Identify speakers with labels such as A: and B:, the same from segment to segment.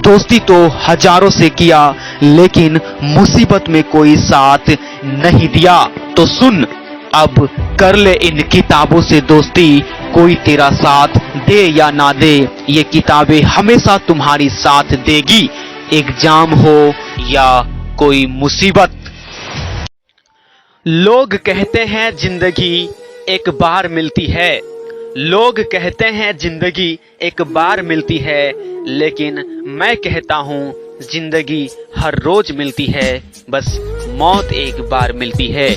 A: दोस्ती तो हजारों से किया, लेकिन मुसीबत में कोई साथ नहीं दिया। तो सुन, अब कर ले इन किताबों से दोस्ती, कोई तेरा साथ दे या ना दे, ये किताबें हमेशा तुम्हारी साथ देगी। एग्जाम हो या कोई मुसीबत। लोग कहते हैं जिंदगी एक बार मिलती है, लोग कहते हैं जिंदगी एक बार मिलती है, लेकिन मैं कहता हूँ जिंदगी हर रोज मिलती है, बस मौत एक बार मिलती है।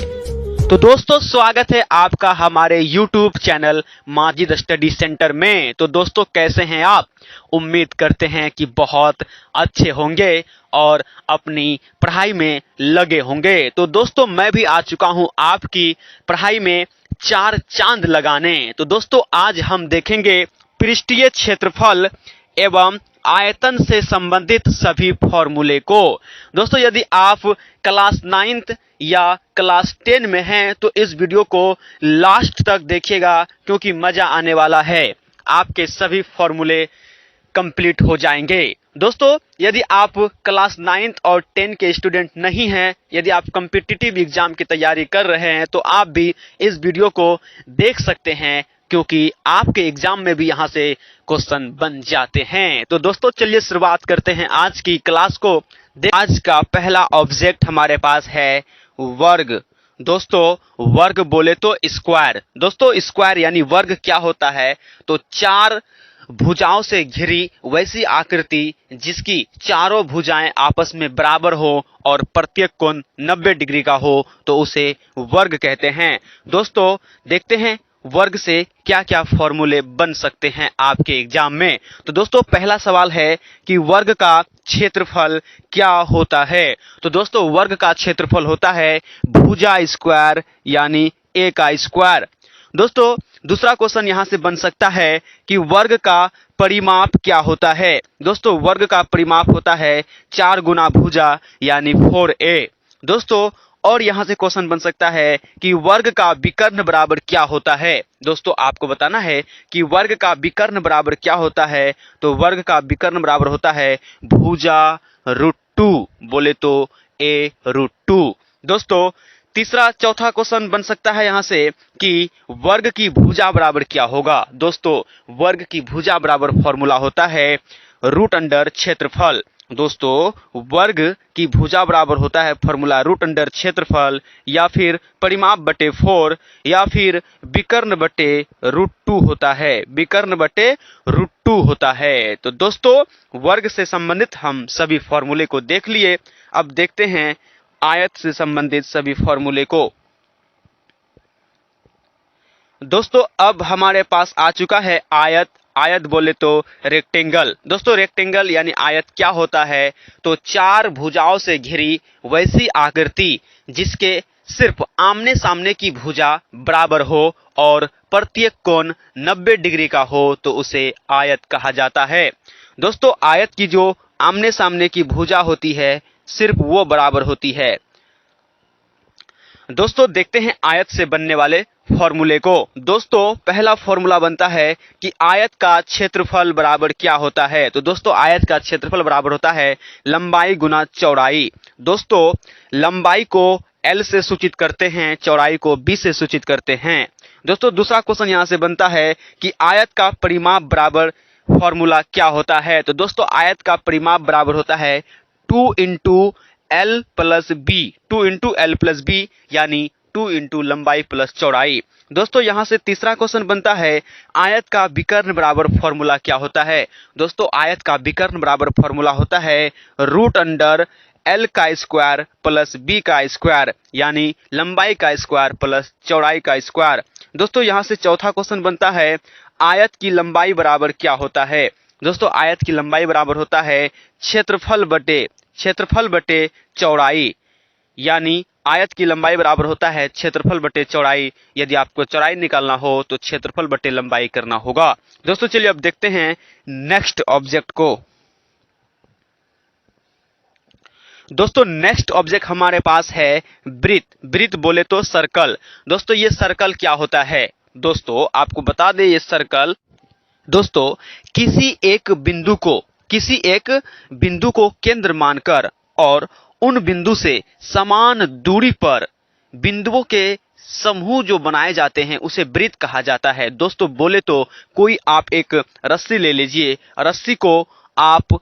A: तो दोस्तों, स्वागत है आपका हमारे YouTube channel Majid study centre में। तो दोस्तों, कैसे हैं आप? उम्मीद करते हैं कि बहुत अच्छे होंगे और अपनी पढ़ाई में लगे होंगे। तो दोस्तों, मैं भी आ चुका हूं आपकी पढ़ाई में चार चांद लगाने। तो दोस्तों, आज हम देखेंगे पृष्ठीय क्षेत्रफल एवं आयतन से संबंधित सभी फॉर्मूले को। दोस्तों, यदि आप क्लास 9th या क्लास 10 में हैं तो इस वीडियो को लास्ट तक देखिएगा, क्योंकि मजा आने वाला है। आपके सभी फॉर्मूले कंप्लीट हो जाएंगे। दोस्तों, यदि आप क्लास 9th और 10 के स्टूडेंट नहीं हैं, यदि आप कॉम्पिटिटिव एग्जाम की तैयारी कर रहे हैं, तो आप भी इस वीडियो को देख सकते हैं, क्योंकि आपके एग्जाम में भी यहां से क्वेश्चन बन जाते हैं। तो दोस्तों, चलिए शुरुआत करते हैं आज की क्लास को। आज का पहला ऑब्जेक्ट हमारे पास है वर्ग। दोस्तों, वर्ग बोले तो स्क्वायर। दोस्तों, स्क्वायर यानी वर्ग क्या होता है? तो चार भुजाओं से घिरी वैसी आकृति जिसकी चारों भुजाएं आपस में बराबर हो और प्रत्येक कोण 90 डिग्री का हो, तो उसे वर्ग कहते हैं। दोस्तों, देखते हैं वर्ग से क्या क्या फॉर्मूले बन सकते हैं आपके एग्जाम में। तो दोस्तों, पहला सवाल है कि वर्ग का क्षेत्रफल क्या होता है? तो दोस्तों, वर्ग का क्षेत्रफल होता है भुजा स्क्वायर यानी ए का स्क्वायर। दोस्तों, दूसरा क्वेश्चन यहां से बन सकता है कि वर्ग का परिमाप क्या होता है? दोस्तों, वर्ग का परिमाप होता है 4 गुना भुजा यानी 4a। दोस्तों, और यहां से क्वेश्चन बन सकता है कि वर्ग का विकर्ण बराबर क्या होता है? दोस्तों, आपको बताना है कि वर्ग का विकर्ण बराबर क्या होता है। तो वर्ग का विकर्ण बराबर होता है भुजा √2, बोले तो a√2। दोस्तों, चौथा क्वेश्चन बन सकता है यहां से कि वर्ग की भुजा बराबर क्या होगा? दोस्तों, वर्ग की भुजा बराबर फॉर्मूला होता है √अंडर क्षेत्रफल। दोस्तों, वर्ग की भुजा बराबर होता है फॉर्मूला √अंडर क्षेत्रफल, या फिर परिमाप बटे 4, या फिर विकर्ण बटे √2 होता है। विकर्ण बटे √2 होता है। तो दोस्तों, वर्ग से संबंधित हम सभी फॉर्मूले को देख लिए। अब देखते हैं आयत से संबंधित सभी फॉर्मूले को। दोस्तों, अब हमारे पास आ चुका है आयत। आयत बोले तो रेक्टेंगल। दोस्तों, रेक्टेंगल यानी आयत क्या होता है? तो चार भुजाओं से घिरी वैसी आकृति जिसके सिर्फ आमने सामने की भुजा बराबर हो और प्रत्येक कोण 90 डिग्री का हो, तो उसे आयत कहा जाता है। दोस्तों, आयत की जो आमने सामने की भुजा होती है, सिर्फ वो बराबर होती है। दोस्तों, देखते हैं आयत से बनने वाले फॉर्मूले को। दोस्तों, पहला फॉर्मूला बनता है कि आयत का क्षेत्रफल बराबर क्या होता है? तो दोस्तों, आयत का क्षेत्रफल बराबर होता है लंबाई गुना चौड़ाई। दोस्तों, लंबाई को L से सूचित करते हैं, चौड़ाई को B से सूचित करते हैं। दोस्तों, दूसरा क्वेश्चन यहां से बनता है कि आयत का परिमाप बराबर फॉर्मूला क्या होता है? तो दोस्तों, आयत का परिमाप बराबर होता है 2 into L plus B, 2 into L plus B यानी 2 इंटू लंबाई प्लस चौड़ाई। दोस्तों, यहां से तीसरा क्वेश्चन बनता है आयत का विकर्ण बराबर फॉर्मूला क्या होता है? दोस्तों, आयत का विकर्ण बराबर फॉर्मूला होता है √अंडर L का स्क्वायर प्लस B का स्क्वायर यानी लंबाई का स्क्वायर प्लस चौड़ाई का स्क्वायर। दोस्तों, यहां से चौथा क्वेश्चन बनता है आयत की लंबाई बराबर क्या होता है? दोस्तों, आयत की लंबाई बराबर होता है क्षेत्रफल बटे चौड़ाई, यानी आयत की लंबाई बराबर होता है क्षेत्रफल बटे चौड़ाई। यदि आपको चौड़ाई निकालना हो तो क्षेत्रफल बटे लंबाई करना होगा। दोस्तों, चलिए अब देखते हैं नेक्स्ट ऑब्जेक्ट को। दोस्तों, नेक्स्ट ऑब्जेक्ट हमारे पास है वृत्त। वृत्त बोले तो सर्कल। दोस्तों, ये सर्कल क्या होता है? दोस्तों, आपको बता दें, ये सर्कल दोस्तों किसी एक बिंदु को किसी एक बिंदु को केंद्र मानकर और उन बिंदु से समान दूरी पर बिंदुओं के समूह जो बनाए जाते हैं उसे वृत्त कहा जाता है। दोस्तों बोले तो कोई आप एक रस्सी ले लीजिए, रस्सी को आप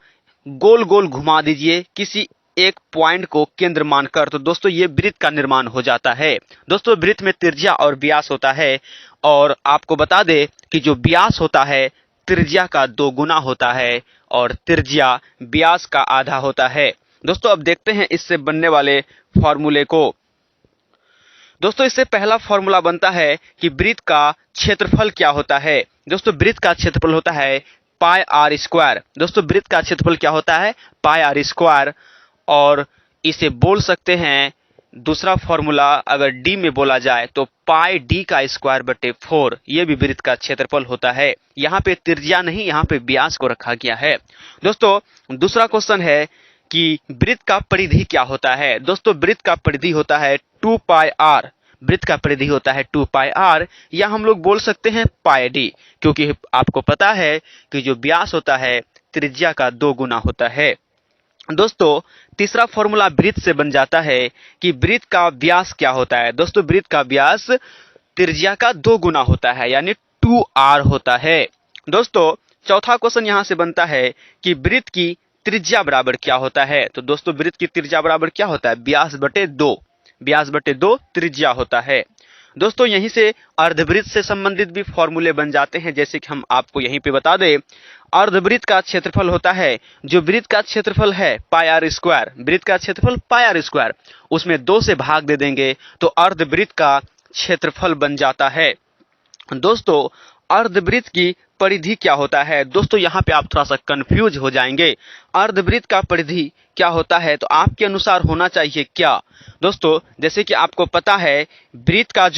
A: गोल गोल घुमा दीजिए किसी एक पॉइंट को केंद्र मानकर, तो दोस्तों ये वृत्त का निर्माण हो जाता है। दोस्तों वृत्त में त्रिज्या और व्यास होता है, और आपको बता दे कि जो व्यास होता है त्रिज्या का 2 गुना होता है और त्रिज्या व्यास का आधा होता है। दोस्तों अब देखते हैं इससे बनने वाले फॉर्मूले को। दोस्तों इससे पहला फॉर्मूला बनता है कि वृत्त का क्षेत्रफल क्या होता है। दोस्तों वृत्त का क्षेत्रफल होता है पाई आर स्क्वायर। दोस्तों वृत्त का क्षेत्रफल क्या होता है? Pi r square. और इसे बोल सकते हैं दूसरा फॉर्मूला अगर डी में बोला जाए तो पाई डी का स्क्वायर बटे 4, ये भी वृत्त का क्षेत्रफल होता है। यहाँ पे त्रिज्या नहीं, यहाँ पे व्यास को रखा गया है। दोस्तों दूसरा क्वेश्चन है कि वृत्त का परिधि क्या होता है। दोस्तों वृत्त का परिधि होता है 2 पाई आर। वृत्त का परिधि होता है 2 पाई आर, या हम लोग बोल सकते हैं पाई डी, क्योंकि आपको पता है कि जो व्यास होता है त्रिज्या का 2 गुना होता है। दोस्तों तीसरा फॉर्मूला वृत्त से बन जाता है कि वृत्त का व्यास क्या होता है। दोस्तों वृत्त का व्यास त्रिज्या का 2 गुना होता है, यानी 2r होता है। दोस्तों चौथा क्वेश्चन यहां से बनता है कि वृत्त की त्रिज्या बराबर क्या होता है। तो दोस्तों वृत्त की त्रिज्या बराबर क्या होता है? व्यास बटे 2। व्यास बटे 2 त्रिज्या होता है। दोस्तों यहीं से अर्धवृत्त से संबंधित भी फॉर्मूले बन जाते हैं, जैसे कि हम आपको यहीं पे बता दें। अर्धवृत्त का क्षेत्रफल होता है, जो वृत्त का क्षेत्रफल है पाई आर स्क्वायर, वृत्त का क्षेत्रफल पाई आर स्क्वायर, उसमें 2 से भाग दे देंगे तो अर्धवृत्त का क्षेत्रफल बन जाता है। दोस्तों अर्धवृत्त की परिधि क्या होता है? दोस्तों यहाँ पे आप थोड़ा सा कंफ्यूज हो जाएंगे। अर्धवृत्त का परिधि क्या होता है तो आपके अनुसार होना चाहिए क्या? दोस्तों जैसे कि आपको पता है वृत्त का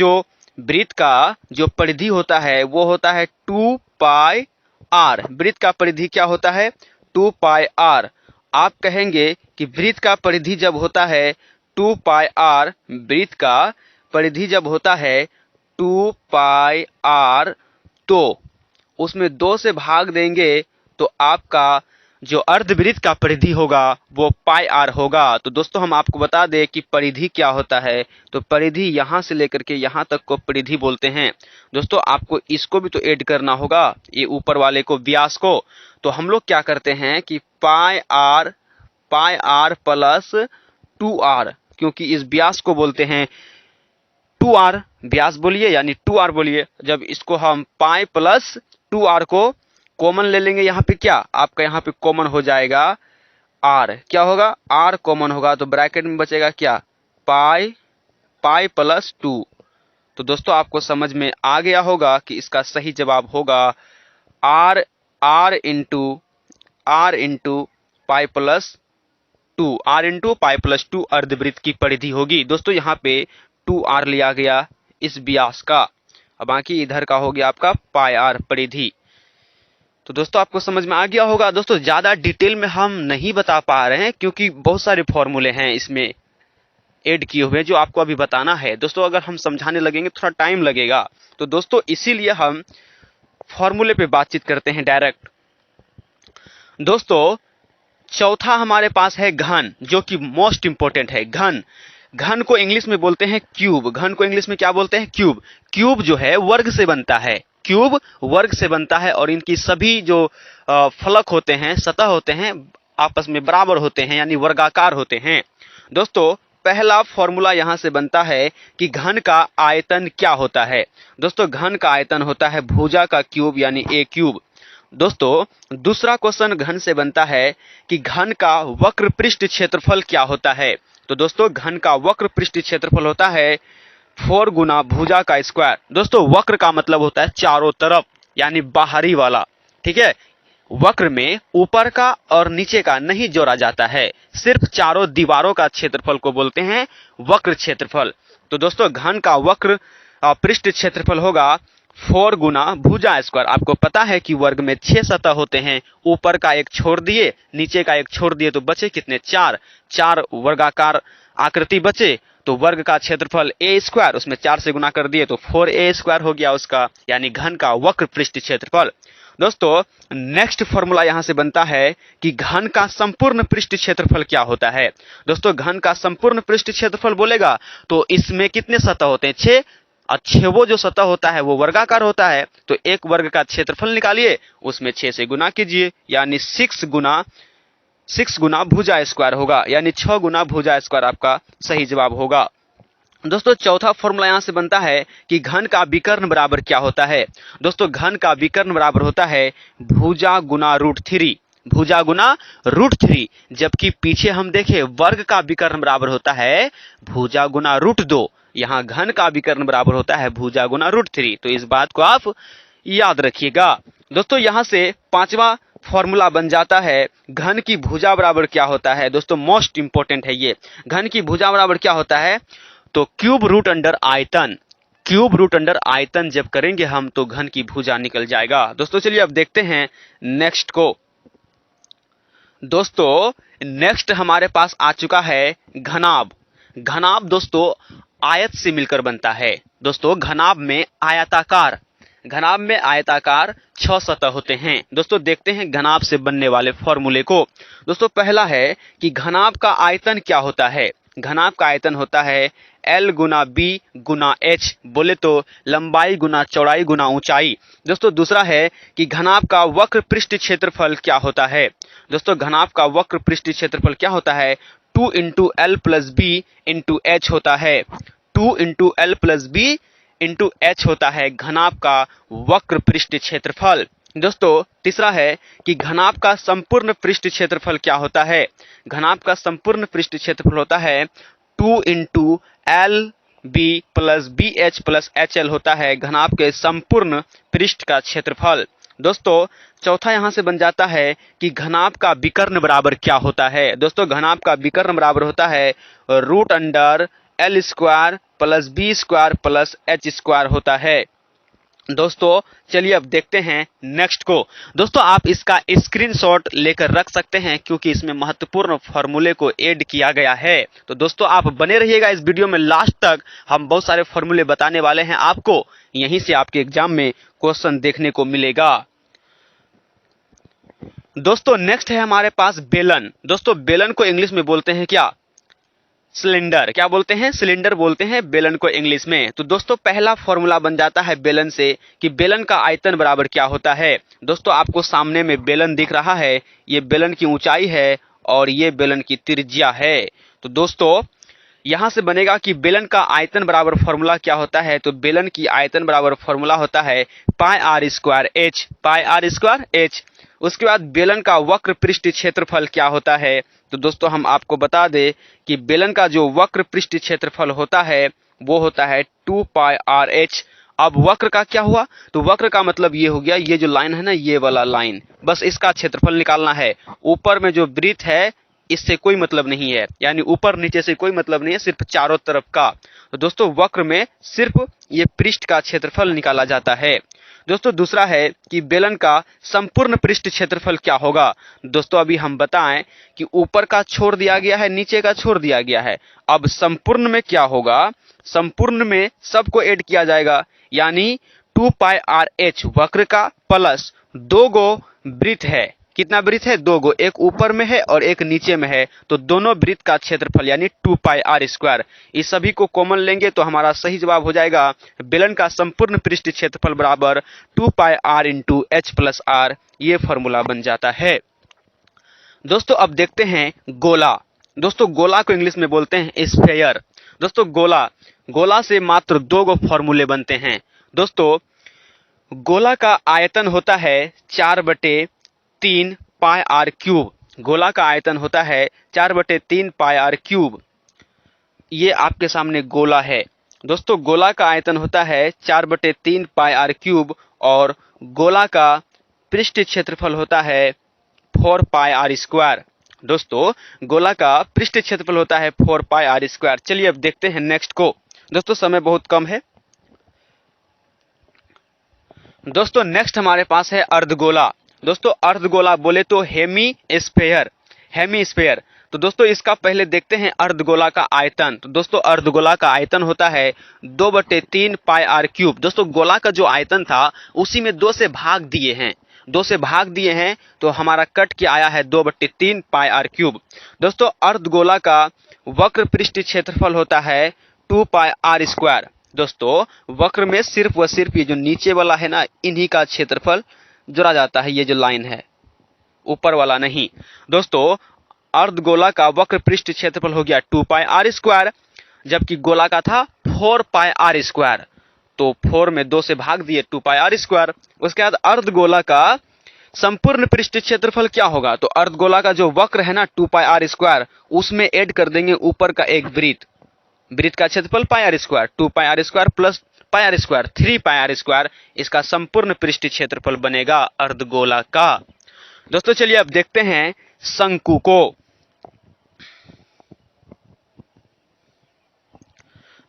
A: जो परिधि होता है वो होता है 2 पाई आर। वृत्त का परिधि क्या होता है? 2 पाई आर। आप कहेंगे कि वृत्त का परिधि जब होता है 2 पाई आर, वृत्त का परिधि जब होता है 2 पाई आर, तो उसमें 2 से भाग देंगे तो आपका जो अर्धवृत्त का परिधि होगा वो पाई आर होगा। तो दोस्तों हम आपको बता दें कि परिधि क्या होता है, तो परिधि यहां से लेकर के यहां तक को परिधि बोलते हैं। दोस्तों आपको इसको भी तो ऐड करना होगा, ये ऊपर वाले को, व्यास को। तो हम लोग क्या करते हैं कि पाई आर प्लस 2r, क्योंकि इस व्यास को बोलते हैं 2r, व्यास बोलिए यानी 2r बोलिए। जब इसको हम पाई प्लस 2r को कॉमन ले लेंगे, यहाँ पे क्या आपका यहाँ पे कॉमन हो जाएगा r, क्या होगा? r कॉमन होगा, तो ब्रैकेट में बचेगा क्या? Pi plus 2। तो दोस्तों आपको समझ में आ गया होगा कि इसका सही जवाब होगा r into pi plus 2, r into pi plus 2 अर्धवृत्त की परिधि होगी। दोस्तों यहाँ पे 2r लिया गया इस व्यास का, अब बाकी इधर का हो गया आपका पाई आर परिधि। तो दोस्तों आपको समझ में आ गया होगा। दोस्तों ज्यादा डिटेल में हम नहीं बता पा रहे हैं क्योंकि बहुत सारे फॉर्मूले हैं इसमें ऐड किए हुए जो आपको अभी बताना है। दोस्तों अगर हम समझाने लगेंगे थोड़ा टाइम लगेगा, तो दोस्तों इसीलिए हम फॉर्मूले पे बातचीत करते हैं डायरेक्ट। दोस्तों चौथा हमारे पास है घन, जो कि मोस्ट इंपोर्टेंट है। घन को इंग्लिश में बोलते हैं क्यूब। घन को इंग्लिश में क्या बोलते हैं? क्यूब। क्यूब जो है वर्ग से बनता है, क्यूब वर्ग से बनता है, और इनकी सभी जो फलक होते हैं, सतह होते हैं, आपस में बराबर होते हैं, यानी वर्गाकार होते हैं। दोस्तों पहला फॉर्मूला यहां से बनता है कि घन का आयतन क्या होता है। दोस्तों घन का आयतन होता है भुजा का क्यूब, यानी a क्यूब। दोस्तों दूसरा क्वेश्चन घन से बनता है कि घन का वक्र पृष्ठ क्षेत्रफल क्या होता है। तो दोस्तों घन का वक्र पृष्ठ क्षेत्रफल होता है 4 गुना भुजा का स्क्वायर। दोस्तों वक्र का मतलब होता है चारों तरफ, यानी बाहरी वाला, ठीक है। वक्र में ऊपर का और नीचे का नहीं जोड़ा जाता है, सिर्फ चारों दीवारों का क्षेत्रफल को बोलते हैं वक्र क्षेत्रफल। तो दोस्तों घन का वक्र पृष्ठ क्षेत्रफल होगा 4 गुना भुजा स्क्वायर। आपको पता है कि वर्ग में 6 सतह होते हैं, ऊपर का एक छोड़ दिए, नीचे का एक छोड़ दिए, तो बचे कितने? 4 वर्गाकार आकृति बचे। तो वर्ग का क्षेत्रफल a स्क्वायर, उसमें 4 से गुना कर दिए तो 4a स्क्वायर हो गया उसका, यानी घन का वक्र पृष्ठ क्षेत्रफल। दोस्तों नेक्स्ट फॉर्मूला यहां से बनता है कि घन का संपूर्ण पृष्ठ क्षेत्रफल क्या होता है। दोस्तों घन का संपूर्ण पृष्ठ क्षेत्रफल बोलेगा तो इसमें कितने सतह होते हैं, 6। और 6 वो जो सतह होता है वो वर्गाकार होता है, तो एक वर्ग का क्षेत्रफल निकालिए, उसमें 6 से गुना कीजिए, यानी 6 गुना भुजा स्क्वायर होगा, यानी 6 गुना भुजा स्क्वायर आपका सही जवाब होगा। दोस्तों चौथा फॉर्मूला यहां से बनता है कि घन का विकर्ण बराबर क्या होता है। दोस्तों घन का विकर्ण बराबर होता है भुजा गुना √3, भुजा गुना √3, जबकि पीछे हम देखें वर्ग का विकर्ण बराबर होता है भुजा गुना √2। यहां घन का विकर्ण बराबर होता है भुजा गुना √3, तो इस बात को आप याद रखिएगा। दोस्तों यहां से पांचवा फॉर्मूला बन जाता है घन की भुजा बराबर क्या होता है। दोस्तों मोस्ट इंपोर्टेंट है ये, घन की भुजा बराबर क्या होता है, तो क्यूब रूट अंडर आयतन, क्यूब रूट अंडर आयतन जब करेंगे हम तो घन की भुजा निकल जाएगा। दोस्तों चलिए अब देखते हैं नेक्स्ट को। दोस्तों नेक्स्ट हमारे पास आ चुका है घनाभ। घनाभ दोस्तों आयत से मिलकर बनता है। दोस्तों घनाभ में आयताकार, घनाभ में आयताकार 6 सतह होते हैं। दोस्तों देखते हैं घनाभ से बनने वाले फॉर्मूले को। दोस्तों पहला है कि घनाभ का आयतन क्या होता है। घनाभ का आयतन होता है L गुना B गुना H, बोले तो लंबाई गुना चौड़ाई गुना ऊंचाई। दोस्तों दूसरा है कि घनाभ का वक्र पृष्ठ क्षेत्रफल क्या होता है। दोस्तों घनाभ का वक्र पृष्ठ क्षेत्रफल क्या होता है, 2 into L plus B into H होता है, 2 into L plus B into H होता है घनाभ का वक्र पृष्ठ क्षेत्रफल। दोस्तों तीसरा है कि घनाभ का संपूर्ण पृष्ठ क्षेत्रफल क्या होता है। घनाभ का संपूर्ण पृष्ठ क्षेत्रफल होता है 2 into LB plus BH plus HL होता है घनाभ के संपूर्ण पृष्ठ का क्षेत्रफल। दोस्तों चौथा यहां से बन जाता है कि घनाभ का विकर्ण बराबर क्या होता है। दोस्तों घनाभ का विकर्ण बराबर होता है root under L square plus B square plus H square होता है। दोस्तों चलिए अब देखते हैं नेक्स्ट को। दोस्तों आप इसका स्क्रीनशॉट लेकर रख सकते हैं क्योंकि इसमें महत्वपूर्ण फॉर्मूले को ऐड किया गया है। तो दोस्तों आप बने रहिएगा इस वीडियो में लास्ट तक, हम बहुत सारे फॉर्मूले बताने वाले हैं आपको, यहीं से आपके एग्जाम में क्वेश्चन देखने को मिलेगा। दोस्तों नेक्स्ट है हमारे पास बेलन। दोस्तों बेलन को इंग्लिश में बोलते हैं क्या, सिलेंडर। क्या बोलते हैं, सिलेंडर बोलते हैं बेलन को इंग्लिश में। तो दोस्तों पहला फॉर्मूला बन जाता है बेलन से कि बेलन का आयतन बराबर क्या होता है। दोस्तों आपको सामने में बेलन दिख रहा है, ये बेलन की ऊंचाई है और ये बेलन की त्रिज्या है। तो दोस्तों यहां से बनेगा कि बेलन का आयतन बराबर फॉर्मूला क्या होता है, तो बेलन की आयतन बराबर फॉर्मूला होता है pi r square h, pi r square h. उसके बाद बेलन का वक्र पृष्ठ क्षेत्रफल क्या होता है, तो दोस्तों हम आपको बता दें कि बेलन का जो वक्र पृष्ठ क्षेत्रफल होता है वो होता है 2 पाई आर एच। अब वक्र का क्या हुआ, तो वक्र का मतलब ये हो गया, ये जो लाइन है ना, ये वाला लाइन, बस इसका क्षेत्रफल निकालना है। ऊपर में जो वृत्त है इससे कोई मतलब नहीं है, यानी ऊपर नीचे से कोई मतलब नहीं है, सिर्फ चारों तरफ का। तो दोस्तों वक्र में सिर्फ ये पृष्ठ का क्षेत्रफल निकाला जाता है। दोस्तों दूसरा है कि बेलन का संपूर्ण पृष्ठ क्षेत्रफल क्या होगा। दोस्तों अभी हम बताएं कि ऊपर का छोड़ दिया गया है, नीचे का छोड़ दिया गया है। अब संपूर्ण में क्या होगा, संपूर्ण में सबको ऐड किया जाएगा, यानी 2 पाई आर एच वक्र का प्लस 2 गो वृत्त है। कितना वृत्त है, 2 गो, एक ऊपर में है और एक नीचे में है, तो दोनों वृत्त का क्षेत्रफल यानी 2 पाई आर स्क्वायर। इस सभी को कॉमन लेंगे तो हमारा सही जवाब हो जाएगा बेलन का संपूर्ण पृष्ठ क्षेत्रफल बराबर 2 pi r into h plus r, ये फॉर्मूला बन जाता है। दोस्तों अब देखते हैं गोला। दोस्तों गोला को इंग्लिश में बोलते हैं स्फेयर। दोस्तों गोला से मात्र 2 गो फॉर्मूले बनते हैं। दोस्तों गोला का आयतन होता है 4/3 पाई आर क्यूब। गोला का आयतन होता है 4/3 पाई आर क्यूब। ये आपके सामने गोला है। दोस्तों गोला का आयतन होता है 4/3 पाई आर क्यूब और गोला का पृष्ठ क्षेत्रफल होता है 4 पाई आर स्क्वायर। दोस्तों गोला का पृष्ठ क्षेत्रफल होता है 4 पाई आर स्क्वायर। चलिए अब देखते हैं नेक्स्ट को। दोस्तों समय बहुत कम है। दोस्तों नेक्स्ट हमारे पास है अर्धगोला। दोस्तों अर्धगोला बोले तो हेमी स्फेयर। तो दोस्तों इसका पहले देखते हैं अर्धगोला का आयतन। तो दोस्तों अर्धगोला का आयतन होता है 2/3 पाई आर क्यूब। दोस्तों गोला का जो आयतन था उसी में 2 से भाग दिए हैं, 2 से भाग दिए हैं तो हमारा कट के आया है 2/3 पाई आर क्यूब। दोस्तों अर्धगोला का वक्र पृष्ठ क्षेत्रफल होता है 2 पाई आर स्क्वायर। दोस्तों वक्र में सिर्फ व सिर्फ ये जो नीचे वाला है ना, इन्हीं का क्षेत्रफल जोड़ा जाता है, ये जो लाइन है, ऊपर वाला नहीं। दोस्तों अर्धगोला का वक्र पृष्ठ क्षेत्रफल हो गया 2 पाई आर स्क्वायर, जबकि गोला का था 4 पाई आर स्क्वायर। तो 4 में 2 से भाग दिए 2 पाई आर स्क्वायर। उसके बाद अर्धगोला का संपूर्ण पृष्ठ क्षेत्रफल क्या होगा? तो अर्धगोला का जो वक्र है ना 2 पाई आर स्क्वायर, उसमें ऐड कर देंगे ऊपर का एक वृत्त, वृत्त का क्षेत्रफल pi r square, 2 pi r square plus pi r square 3 pi r square, इसका संपूर्ण पृष्ठ क्षेत्रफल बनेगा अर्धगोला का। दोस्तों चलिए अब देखते हैं शंकु को।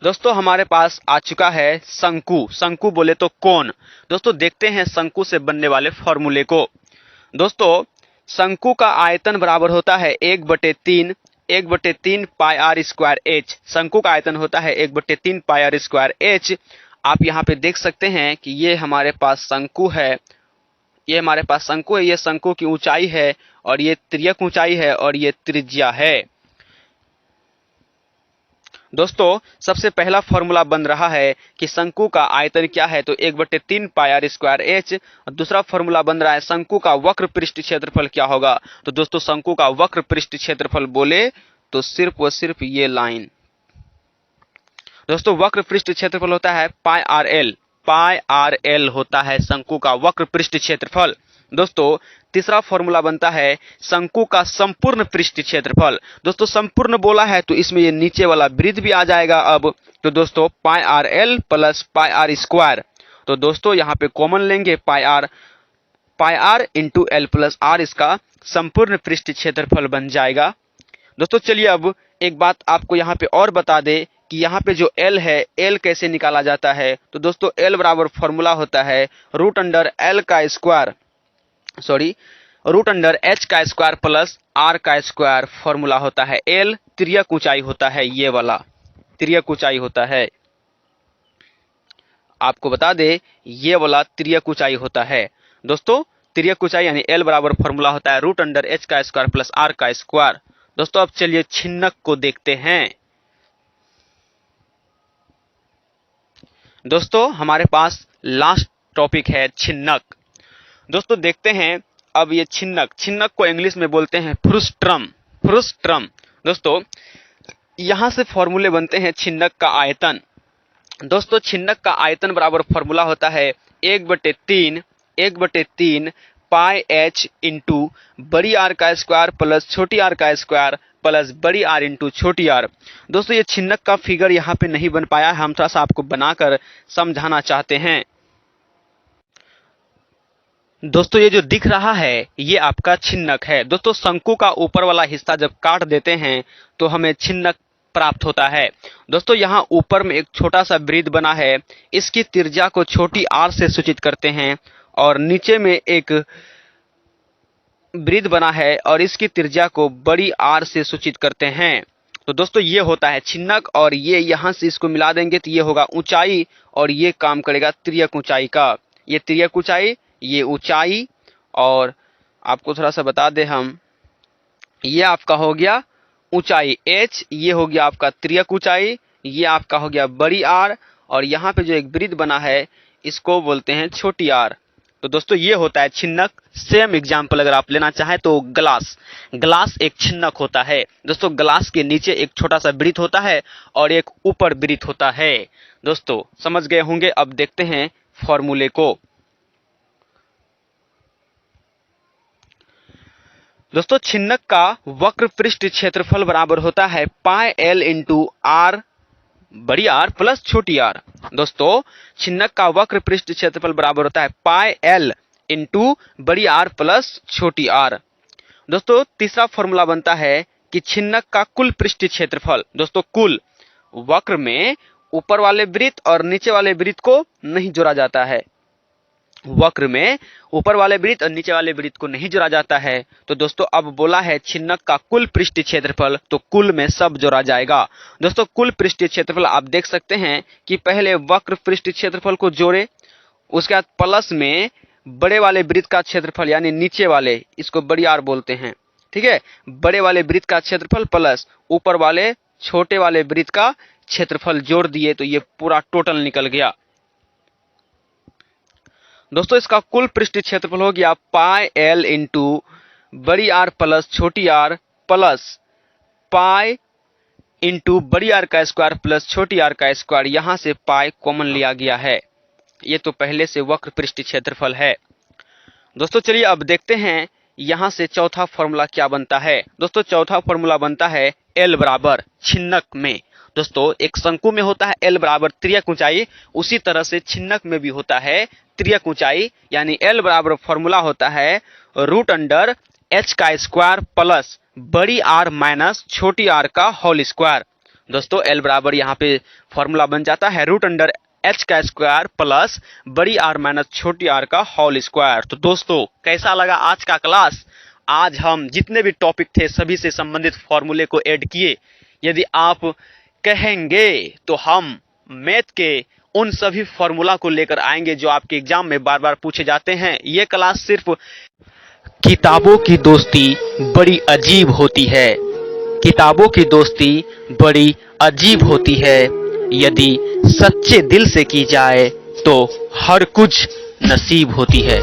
A: दोस्तों हमारे पास आ चुका है शंकु। शंकु बोले तो कोण। दोस्तों देखते हैं शंकु से बनने वाले फॉर्मूले को। दोस्तों शंकु का आयतन बराबर होता है 1/3 पाई आर स्क्वायर एच। शंकु का आयतन होता है 1/3 पाई आर स्क्वायर एच। आप यहाँ पे देख सकते हैं कि ये हमारे पास शंकु है, ये हमारे पास शंकु है, ये शंकु की ऊंचाई है और ये तिर्यक ऊंचाई है और ये त्रिज्या है। दोस्तों सबसे पहला फॉर्मूला बन रहा है कि शंकु का आयतन क्या है, तो 1/3 पाई आर स्क्वायर एच। और दूसरा फॉर्मूला बन रहा है शंकु का वक्र पृष्ठ क्षेत्रफल क्या होगा। तो दोस्तों शंकु का वक्र पृष्ठ क्षेत्रफल बोले तो सिर्फ व सिर्फ ये लाइन। दोस्तों वक्र पृष्ठ क्षेत्रफल होता है पाई आर एल। पाई आर एल होता है शंकु का वक्र पृष्ठ क्षेत्रफल। दोस्तों तीसरा फॉर्मूला बनता है शंकु का संपूर्ण पृष्ठ क्षेत्रफल। दोस्तों संपूर्ण बोला है तो इसमें ये नीचे वाला वृत्त भी आ जाएगा अब। तो दोस्तों pi r l plus pi r square. तो दोस्तों यहाँ पे कॉमन लेंगे pi r into l plus r, इसका संपूर्ण पृष्ठ क्षेत्रफल बन जाएगा। दोस्तों चलिए अब एक बात आपको यहाँ पे और बता दे कि यहाँ पे जो L है, L कैसे निकाला जाता है। तो दोस्तों L बराबर फॉर्मूला होता है रूट अंडर H का स्क्वायर प्लस R का स्क्वायर। फॉर्मूला होता है L, तिर्यक ऊंचाई होता है, ये वाला तिर्यक ऊंचाई होता है। आपको बता दे ये वाला तिर्यक ऊंचाई होता है। दोस्तों तिर्यक ऊंचाई यानी L बराबर फॉर्मूला होता है रूट अंडर H का स्क्वायर प्लस R का स्क्वायर। दोस्तों अब चलिए छिन्नक को देखते हैं। दोस्तों हमारे पास लास्ट टॉपिक है छिन्नक। दोस्तों देखते हैं अब ये छिन्नक। छिन्नक को इंग्लिश में बोलते हैं फ्रुस्ट्रम। फ्रुस्ट्रम। दोस्तों यहां से फॉर्मूले बनते हैं छिन्नक का आयतन। दोस्तों छिन्नक का आयतन बराबर फॉर्मूला होता है 1/3 पाई एच इंटू बड़ी आर का स्क्वायर प्लस छोटी आर का स्क्वायर प्लस बड़ी आर इंटू छोटी आर। दोस्तों ये छिन्नक का फिगर यहाँ पे नहीं बन पाया है, हम थोड़ा सा आपको बनाकर समझाना चाहते हैं। दोस्तों ये जो दिख रहा है ये आपका छिन्नक है। दोस्तों शंकु का ऊपर वाला हिस्सा जब काट देते हैं तो हमें छिन्नक प्राप्त होता है। दोस्तों यहाँ ऊपर में एक छोटा सा वृत्त बना है, इसकी त्रिज्या को छोटी आर से सूचित करते हैं और नीचे में एक वृत्त बना है और इसकी त्रिज्या को बड़ी आर से सूचित करते हैं। तो दोस्तों ये होता है छिन्नक और ये यहाँ से इसको मिला देंगे तो ये होगा ऊंचाई और ये काम करेगा तिर्यक ऊंचाई का। ये तिर्यक ऊंचाई, ये ऊंचाई, और आपको थोड़ा सा बता दें हम, ये आपका हो गया ऊंचाई h, ये हो गया आपका तिर्यक ऊंचाई, ये आपका हो गया बड़ी आर, और यहाँ पे जो एक वृत्त बना है इसको बोलते हैं छोटी आर। तो दोस्तों ये होता है छिन्नक। सेम एग्जाम्पल अगर आप लेना चाहें तो ग्लास एक छिन्नक होता है। दोस्तों ग्लास के नीचे एक छोटा सा वृत्त होता है और एक ऊपर वृत्त होता है। दोस्तों समझ गए होंगे। अब देखते हैं फॉर्मूले को। दोस्तों छिन्नक का वक्र पृष्ठ क्षेत्रफल बराबर होता है पाई एल इंटू आर बड़ी आर प्लस छोटी आर। दोस्तों छिन्नक का वक्र पृष्ठ क्षेत्रफल बराबर होता है पाई एल इंटू बड़ी आर प्लस छोटी आर। दोस्तों तीसरा फॉर्मूला बनता है कि छिन्नक का कुल पृष्ठ क्षेत्रफल। दोस्तों कुल, वक्र में ऊपर वाले वृत्त और नीचे वाले वृत्त को नहीं जोड़ा जाता है, वक्र में ऊपर वाले वृत्त और नीचे वाले वृत्त को नहीं जोड़ा जाता है। तो दोस्तों अब बोला है छिन्नक का कुल पृष्ठ क्षेत्रफल, तो कुल में सब जोड़ा जाएगा। दोस्तों कुल पृष्ठ क्षेत्रफल आप देख सकते हैं कि पहले वक्र पृष्ठ क्षेत्रफल को जोड़े, उसके बाद प्लस में बड़े वाले वृत्त का क्षेत्रफल यानी नीचे वाले, इसको बड़ी आर बोलते हैं, ठीक है। बड़े वाले वृत्त का क्षेत्रफल प्लस ऊपर वाले छोटे वाले वृत्त का क्षेत्रफल जोड़ दिए तो ये पूरा टोटल निकल गया। दोस्तों इसका कुल पृष्ठीय क्षेत्रफल हो गया पाई एल इंटू बड़ी आर प्लस छोटी आर प्लस पाई इंटू बड़ी आर का स्क्वायर प्लस छोटी आर का स्क्वायर। यहां से पाई कॉमन लिया गया है। ये तो पहले से वक्र पृष्ठीय क्षेत्रफल है। दोस्तों चलिए अब देखते हैं यहां से चौथा फॉर्मूला क्या बनता है। दोस्तों चौथा फॉर्मूला बनता है एल बराबर छिन्नक में। दोस्तों एक शंकु में होता है एल बराबर त्रियक ऊंचाई, उसी तरह से छिन्नक में भी होता है त्रियक ऊंचाई, यानी एल बराबर फॉर्मूला होता है रूट अंडर एच का स्क्वायर प्लस बड़ी आर माइनस छोटी आर का होल स्क्वायर। दोस्तों एल बराबर यहाँ पे फॉर्मूला बन जाता है रूट अंडर एच का स्क्वायर प्लस बड़ी आर माइनस छोटी आर का होल स्क्वायर। तो दोस्तों कैसा लगा आज का क्लास? आज हम जितने भी टॉपिक थे सभी से संबंधित फॉर्मूले को ऐड किए। यदि आप कहेंगे तो हम मैथ के उन सभी फॉर्मूला को लेकर आएंगे जो आपके एग्जाम में बार बार पूछे जाते हैं। ये क्लास सिर्फ किताबों की दोस्ती बड़ी अजीब होती है, किताबों की दोस्ती बड़ी अजीब होती है, यदि सच्चे दिल से की जाए तो हर कुछ नसीब होती है।